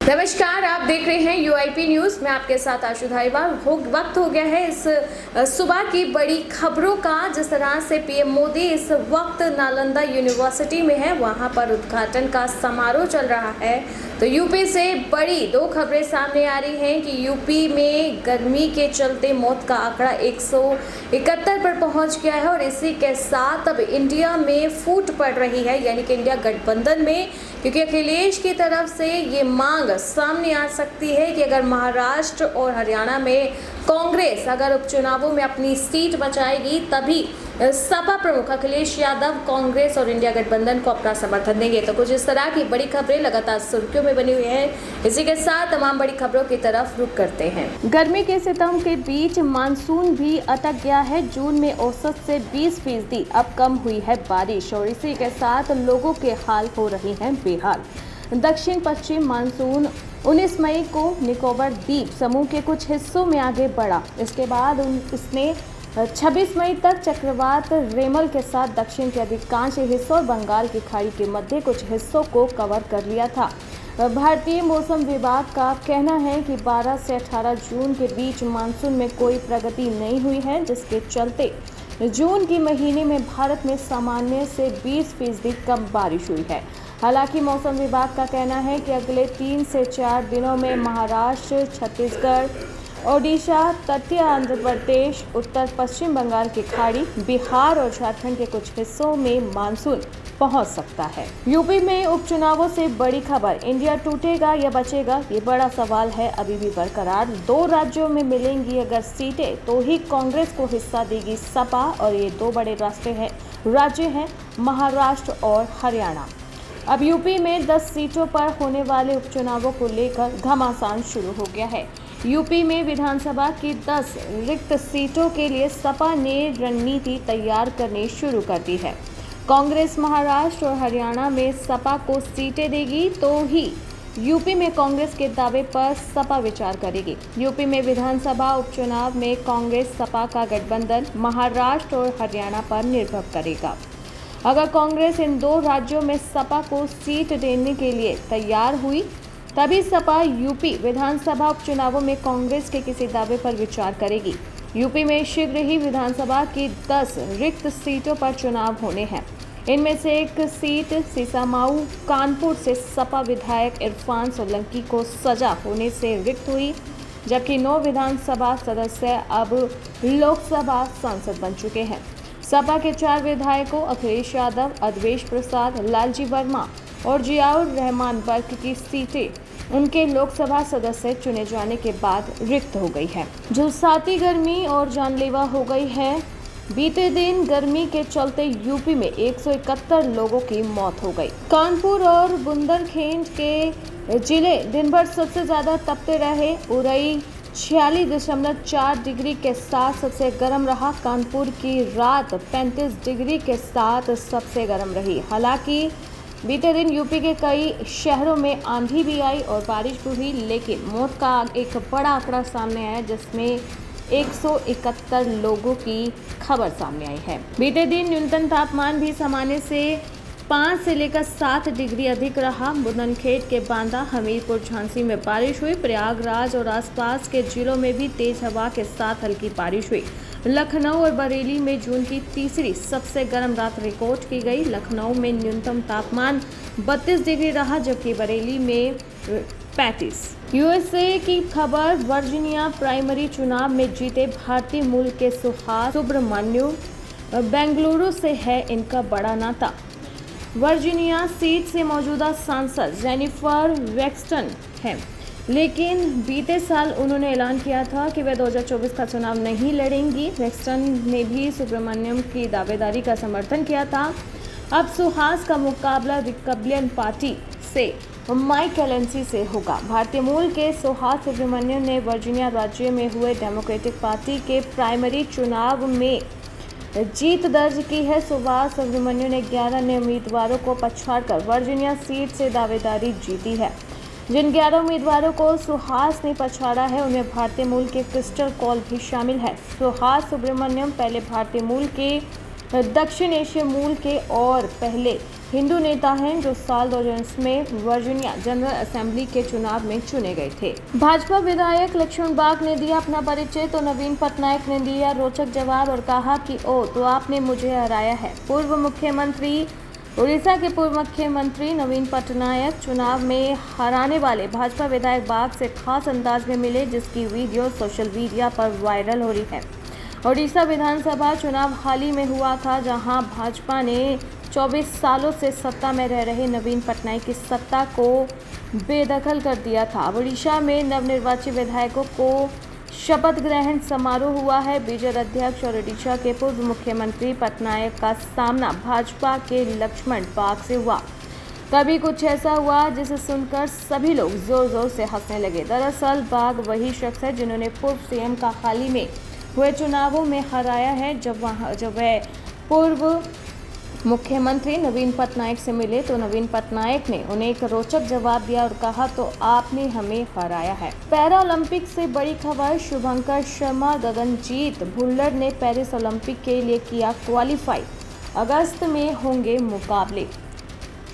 नमस्कार, आप देख रहे हैं यूआईपी न्यूज। मैं आपके साथ आशु धारीवाल। वक्त हो गया है इस सुबह की बड़ी खबरों का। जिस तरह से पीएम मोदी इस वक्त नालंदा यूनिवर्सिटी में है, वहां पर उद्घाटन का समारोह चल रहा है। तो यूपी से बड़ी दो खबरें सामने आ रही हैं कि यूपी में गर्मी के चलते मौत का आंकड़ा 171 पर पहुंच गया है और इसी के साथ अब इंडिया में फूट पड़ रही है, यानी कि इंडिया गठबंधन में, क्योंकि अखिलेश की तरफ से ये मांग सामने आ सकती है कि अगर महाराष्ट्र और हरियाणा में कांग्रेस अगर उपचुनावों में अपनी सीट बचाएगी, तभी सपा प्रमुख अखिलेश यादव कांग्रेस और इंडिया गठबंधन को अपना समर्थन देंगे। तो कुछ इस तरह की बड़ी खबरें लगातार सुर्खियों में बनी हुई हैं। इसी के साथ तमाम बड़ी खबरों की तरफ रुख करते हैं। गर्मी के सितम के बीच मानसून भी अटक गया है। जून में औसत से 20% अब कम हुई है बारिश और इसी के साथ लोगों के हाल हो रही हैं बेहाल। दक्षिण पश्चिम मानसून 19 मई को निकोबार द्वीप समूह के कुछ हिस्सों में आगे बढ़ा। इसके बाद इसने 26 मई तक चक्रवात रेमल के साथ दक्षिण के अधिकांश हिस्सों और बंगाल की खाड़ी के मध्य कुछ हिस्सों को कवर कर लिया था। भारतीय मौसम विभाग का कहना है कि 12 से 18 जून के बीच मानसून में कोई प्रगति नहीं हुई है, जिसके चलते जून के महीने में भारत में सामान्य से 20% कम बारिश हुई है। हालांकि मौसम विभाग का कहना है कि अगले 3 से 4 दिनों में महाराष्ट्र, छत्तीसगढ़, ओडिशा, तटीय आंध्र प्रदेश, उत्तर पश्चिम बंगाल की खाड़ी, बिहार और झारखंड के कुछ हिस्सों में मानसून पहुंच सकता है। यूपी में उपचुनावों से बड़ी खबर, इंडिया टूटेगा या बचेगा, ये बड़ा सवाल है अभी भी बरकरार। 2 राज्यों में मिलेंगी अगर सीटें तो ही कांग्रेस को हिस्सा देगी सपा, और ये 2 बड़े राज्य हैं महाराष्ट्र और हरियाणा। अब यूपी में 10 सीटों पर होने वाले उपचुनावों को लेकर घमासान शुरू हो गया है। यूपी में विधानसभा की 10 रिक्त सीटों के लिए सपा ने रणनीति तैयार करनी शुरू कर दी है। कांग्रेस महाराष्ट्र और हरियाणा में सपा को सीटें देगी तो ही यूपी में कांग्रेस के दावे पर सपा विचार करेगी। यूपी में विधानसभा उपचुनाव में कांग्रेस सपा का गठबंधन महाराष्ट्र और हरियाणा पर निर्भर करेगा। अगर कांग्रेस इन 2 राज्यों में सपा को सीट देने के लिए तैयार हुई, तभी सपा यूपी विधानसभा उपचुनावों में कांग्रेस के किसी दावे पर विचार करेगी। यूपी में शीघ्र ही विधानसभा की 10 रिक्त सीटों पर चुनाव होने हैं। इनमें से एक सीट सीसामाऊ कानपुर से सपा विधायक इरफान सोलंकी को सजा होने से रिक्त हुई, जबकि 9 विधानसभा सदस्य अब लोकसभा सांसद बन चुके हैं। सपा के 4 विधायकों अखिलेश यादव, अद्वेश प्रसाद, लालजी वर्मा और जियाउर रहमान वर्ग की सीटें उनके लोकसभा सदस्य चुने जाने के बाद रिक्त हो गई है। झुलसाती गर्मी और जानलेवा हो गई है। बीते दिन गर्मी के चलते यूपी में 171 लोगों की मौत हो गई। कानपुर और बुंदेलखंड के जिले दिन भर सबसे ज्यादा तपते रहे। उरई 46.4 डिग्री के साथ सबसे गर्म रहा। कानपुर की रात 35 डिग्री के साथ सबसे गर्म रही। हालांकि बीते दिन यूपी के कई शहरों में आंधी भी आई और बारिश भी हुई, लेकिन मौत का एक बड़ा आंकड़ा सामने आया, जिसमें 171 लोगों की खबर सामने आई है। बीते दिन न्यूनतम तापमान भी सामान्य से 5 से लेकर 7 डिग्री अधिक रहा। बुंदेलखंड के बांदा, हमीरपुर, झांसी में बारिश हुई। प्रयागराज और आसपास के जिलों में भी तेज हवा के साथ हल्की बारिश हुई। लखनऊ और बरेली में जून की तीसरी सबसे गर्म रात रिकॉर्ड की गई। लखनऊ में न्यूनतम तापमान 32 डिग्री रहा, जबकि बरेली में 35। यूएसए की खबर, वर्जीनिया प्राइमरी चुनाव में जीते भारतीय मूल के सुहास सुब्रमण्यम, बेंगलुरु से है इनका बड़ा नाता। वर्जीनिया सीट से मौजूदा सांसद जेनिफर वेक्सटन हैं, लेकिन बीते साल उन्होंने ऐलान किया था कि वे 2024 का चुनाव नहीं लड़ेंगी। वेक्सटन ने भी सुब्रमण्यम की दावेदारी का समर्थन किया था। अब सुहास का मुकाबला रिपब्लिकन पार्टी से माइक कैलेंसी से होगा। भारतीय मूल के सुहास सुब्रमण्यम ने वर्जीनिया राज्य में हुए डेमोक्रेटिक पार्टी के प्राइमरी चुनाव में जीत दर्ज की है। सुहास सुब्रमण्यम ने 11 नए उम्मीदवारों को पछाड़कर वर्जीनिया सीट से दावेदारी जीती है। जिन 11 उम्मीदवारों को सुहास ने पछाड़ा है, उनमें भारतीय मूल के क्रिस्टल कॉल भी शामिल है। सुहास सुब्रमण्यम पहले भारतीय मूल के दक्षिण एशिया मूल के और पहले हिंदू नेता हैं जो साल 2019 में वर्जीनिया जनरल असेंबली के चुनाव में चुने गए थे। भाजपा विधायक लक्ष्मण बाग ने दिया अपना परिचय तो नवीन पटनायक ने दिया रोचक जवाब और कहा कि ओ तो आपने मुझे हराया है। उड़ीसा के पूर्व मुख्यमंत्री नवीन पटनायक चुनाव में हराने वाले भाजपा विधायक बाग से खास अंदाज में मिले, जिसकी वीडियो सोशल मीडिया पर वायरल हो रही है। उड़ीसा विधानसभा चुनाव हाल ही में हुआ था, जहां भाजपा ने 24 सालों से सत्ता में रह रहे नवीन पटनायक की सत्ता को बेदखल कर दिया था। उड़ीसा में नवनिर्वाचित विधायकों को शपथ ग्रहण समारोह हुआ है। बीजेपी अध्यक्ष और उड़ीसा के पूर्व मुख्यमंत्री पटनायक का सामना भाजपा के लक्ष्मण बाग से हुआ। तभी कुछ ऐसा हुआ जिसे सुनकर सभी लोग जोर जोर से हंसने लगे। दरअसल बाग वही शख्स है जिन्होंने पूर्व सीएम का हाल ही में हुए चुनावों में हराया है। जब वह पूर्व मुख्यमंत्री नवीन पटनायक से मिले तो नवीन पटनायक ने उन्हें एक रोचक जवाब दिया और कहा तो आपने हमें हराया है। पैरा ओलंपिक से बड़ी खबर, शुभंकर शर्मा गगनजीत भुल्लर ने पेरिस ओलंपिक के लिए किया क्वालिफाई, अगस्त में होंगे मुकाबले।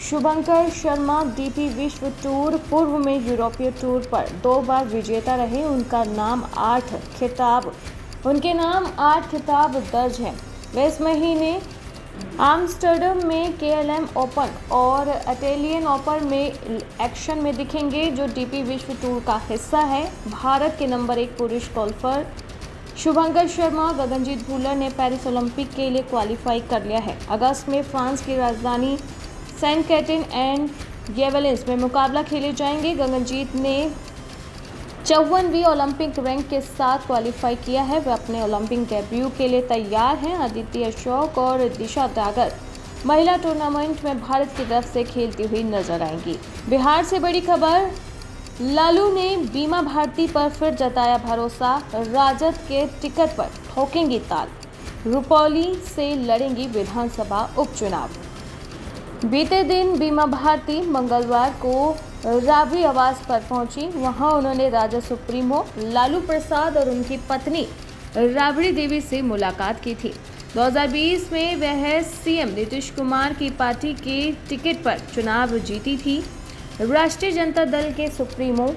शुभंकर शर्मा डीपी विश्व टूर पूर्व में यूरोपीय टूर पर 2 बार विजेता रहे। उनके नाम 8 खिताब दर्ज हैं। वे इस महीने आम्स्टर्डम में केएलएम ओपन और इटालियन ओपन में एक्शन में दिखेंगे, जो डीपी विश्व टूर का हिस्सा है। भारत के नंबर 1 पुरुष गोल्फर शुभंकर शर्मा और गगनजीत भुल्लर ने पेरिस ओलंपिक के लिए क्वालिफाई कर लिया है। अगस्त में फ्रांस की राजधानी सेंट कैटिन एंड गेवेलिन्स में मुकाबला खेले जाएंगे। गगनजीत ने 54वीं ओलंपिक रैंक के साथ क्वालिफाई किया है। वे अपने ओलंपिक डेब्यू के लिए तैयार हैं। अदिति अशोक और दिशा डागर महिला टूर्नामेंट में भारत की तरफ से खेलती हुई नजर आएंगी। बिहार से बड़ी खबर, लालू ने बीमा भारती पर फिर जताया भरोसा, राजद के टिकट पर ठोकेंगी ताल, रुपौली से लड़ेंगी विधानसभा उपचुनाव। बीते दिन बीमा भारती मंगलवार को राबड़ी आवास पर पहुंची। वहां उन्होंने राजद सुप्रीमो लालू प्रसाद और उनकी पत्नी राबड़ी देवी से मुलाकात की थी। 2020 में वह सीएम नीतीश कुमार की पार्टी के टिकट पर चुनाव जीती थी। राष्ट्रीय जनता दल के सुप्रीमो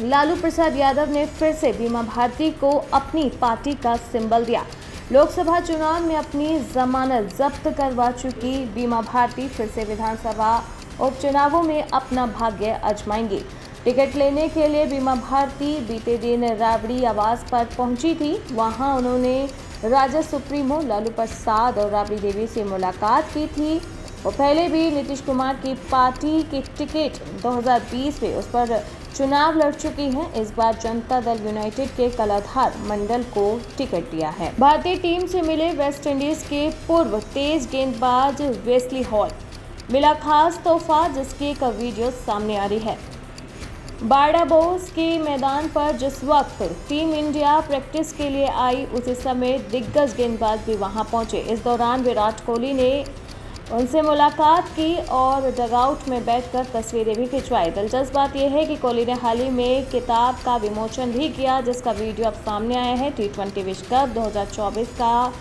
लालू प्रसाद यादव ने फिर से बीमा भारती को अपनी पार्टी का सिंबल दिया। लोकसभा चुनाव में अपनी जमानत जब्त करवा चुकी बीमा भारती फिर से विधानसभा उपचुनावों में अपना भाग्य आजमाएंगी। टिकट लेने के लिए बीमा भारती बीते दिन राबड़ी आवास पर पहुंची थी। वहां उन्होंने राजद सुप्रीमो लालू प्रसाद और राबड़ी देवी से मुलाकात की थी। वो पहले भी नीतीश कुमार की पार्टी की टिकट 2020 में उस पर चुनाव लड़ चुकी हैं। इस बार जनता दल यूनाइटेड के कलाधार मंडल को टिकट दिया है। भारतीय टीम से मिले वेस्ट इंडीज के पूर्व तेज गेंदबाज वेस्ली हॉल, मिला खास तोहफा, जिसकी एक वीडियो सामने आ रही है। बारबाडोस के मैदान पर जिस वक्त टीम इंडिया प्रैक्टिस के लिए आई, उसी समय दिग्गज गेंदबाज भी वहां पहुंचे। इस दौरान विराट कोहली ने उनसे मुलाकात की और डगआउट में बैठकर तस्वीरें भी खिंचवाई। दिलचस्प बात यह है कि कोहली ने हाल ही में किताब का विमोचन भी किया, जिसका वीडियो अब सामने आया है। T20 विश्व कप 2024 का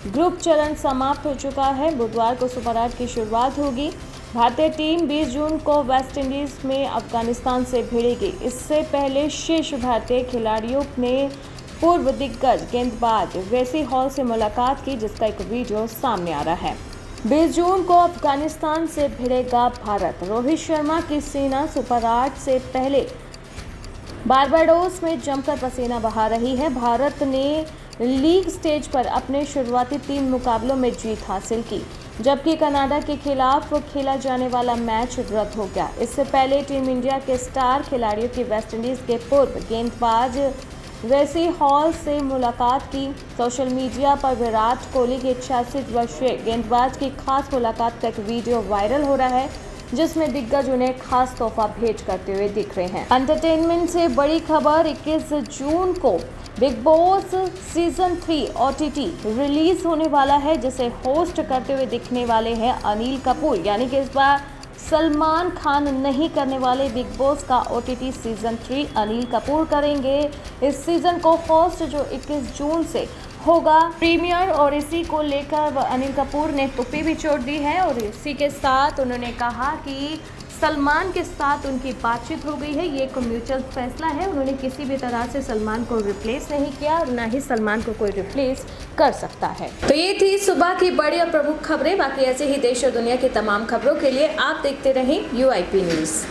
ग्रुप चरण समाप्त हो चुका है। बुधवार को सुपर 8 की शुरुआत होगी। भारतीय टीम 20 जून को वेस्ट इंडीज में अफगानिस्तान से भिड़ेगी। इससे पहले शीर्ष भारतीय खिलाड़ियों ने पूर्व दिग्गज गेंदबाज वेस्ली हॉल से मुलाकात की, जिसका एक वीडियो सामने आ रहा है। 20 जून को अफगानिस्तान से भिड़ेगा भारत। रोहित शर्मा की सेना सुपर 8 से पहले बारबाडोस में जमकर पसीना बहा रही है। भारत ने लीग स्टेज पर अपने शुरुआती 3 मुकाबलों में जीत हासिल की, जबकि कनाडा के खिलाफ खेला जाने वाला मैच रद्द हो गया। इससे पहले टीम इंडिया के स्टार खिलाड़ियों की वेस्ट इंडीज के पूर्व गेंदबाज वेस्ली हॉल से मुलाकात की। सोशल मीडिया पर विराट कोहली के 86 वर्षीय गेंदबाज की खास मुलाकात का एक वीडियो वायरल हो रहा है, जिसमें दिग्गज उन्हें खास तोहफा भेंट करते हुए दिख रहे हैं। एंटरटेनमेंट से बड़ी खबर, 21 जून को big boss season 3 OTT release होने वाला है, जिसे होस्ट करते हुए दिखने वाले हैं अनिल कपूर। यानी कि इस बार सलमान खान नहीं करने वाले बिग बॉस का OTT सीजन 3 अनिल कपूर करेंगे। इस सीजन को होस्ट जो 21 जून से होगा प्रीमियर, और इसी को लेकर अनिल कपूर ने तुप्पी भी छोड़ दी है। और इसी के साथ उन्होंने कहा कि सलमान के साथ उनकी बातचीत हो गई है, ये एक म्यूचुअल फैसला है। उन्होंने किसी भी तरह से सलमान को रिप्लेस नहीं किया और ना ही सलमान को कोई रिप्लेस कर सकता है। तो ये थी सुबह की बड़ी और प्रमुख खबरें। बाकी ऐसे ही देश और दुनिया की तमाम खबरों के लिए आप देखते रहें UIP न्यूज़।